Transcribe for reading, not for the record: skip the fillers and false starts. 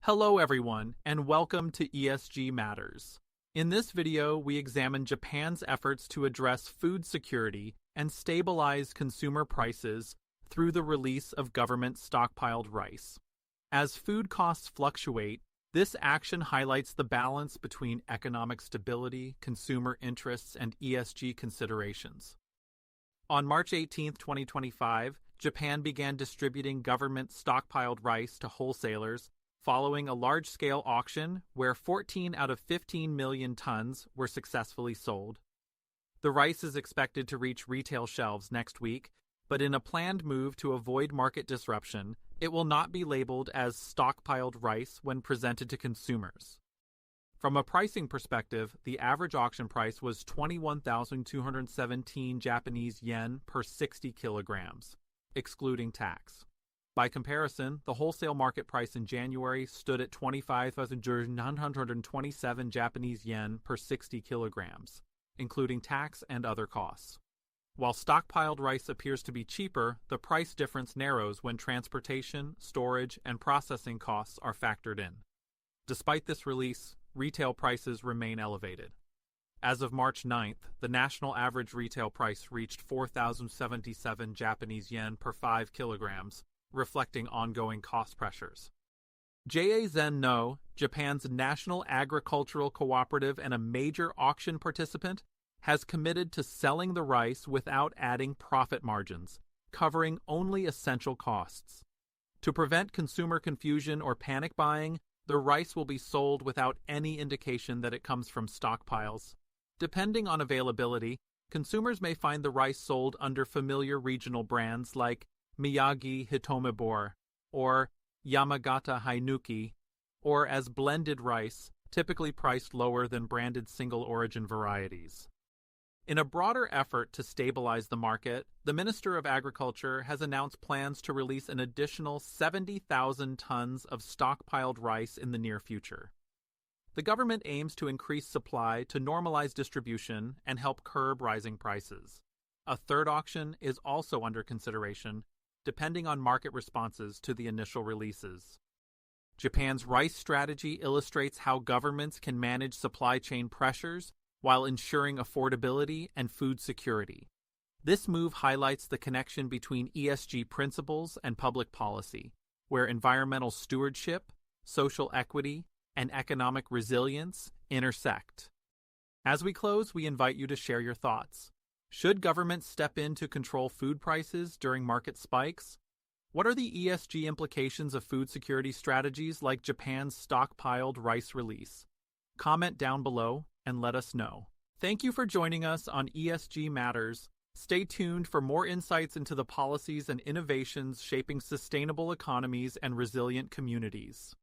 Hello everyone, and welcome to ESG Matters. In this video, we examine Japan's efforts to address food security and stabilize consumer prices through the release of government stockpiled rice. As food costs fluctuate, this action highlights the balance between economic stability, consumer interests, and ESG considerations. On March 18, 2025, Japan began distributing government stockpiled rice to wholesalers following a large-scale auction where 14 out of 15 million tons were successfully sold. The rice is expected to reach retail shelves next week, but in a planned move to avoid market disruption, it will not be labeled as stockpiled rice when presented to consumers. From a pricing perspective, the average auction price was 21,217 Japanese yen per 60 kilograms, excluding tax. By comparison, the wholesale market price in January stood at 25,927 Japanese yen per 60 kilograms, including tax and other costs. While stockpiled rice appears to be cheaper, the price difference narrows when transportation, storage, and processing costs are factored in. Despite this release, retail prices remain elevated. As of March 9th, the national average retail price reached 4,077 Japanese yen per 5 kilograms, reflecting ongoing cost pressures. JA-Zen No, Japan's national agricultural cooperative and a major auction participant, has committed to selling the rice without adding profit margins, covering only essential costs. To prevent consumer confusion or panic buying, the rice will be sold without any indication that it comes from stockpiles. Depending on availability, consumers may find the rice sold under familiar regional brands like Miyagi Hitomebor, or Yamagata Hainuki, or as blended rice, typically priced lower than branded single-origin varieties. In a broader effort to stabilize the market, the Minister of Agriculture has announced plans to release an additional 70,000 tons of stockpiled rice in the near future. The government aims to increase supply to normalize distribution and help curb rising prices. A third auction is also under consideration, depending on market responses to the initial releases. Japan's rice strategy illustrates how governments can manage supply chain pressures while ensuring affordability and food security. This move highlights the connection between ESG principles and public policy, where environmental stewardship, social equity, and economic resilience intersect. As we close, we invite you to share your thoughts. Should governments step in to control food prices during market spikes? What are the ESG implications of food security strategies like Japan's stockpiled rice release? Comment down below and let us know. Thank you for joining us on ESG Matters. Stay tuned for more insights into the policies and innovations shaping sustainable economies and resilient communities.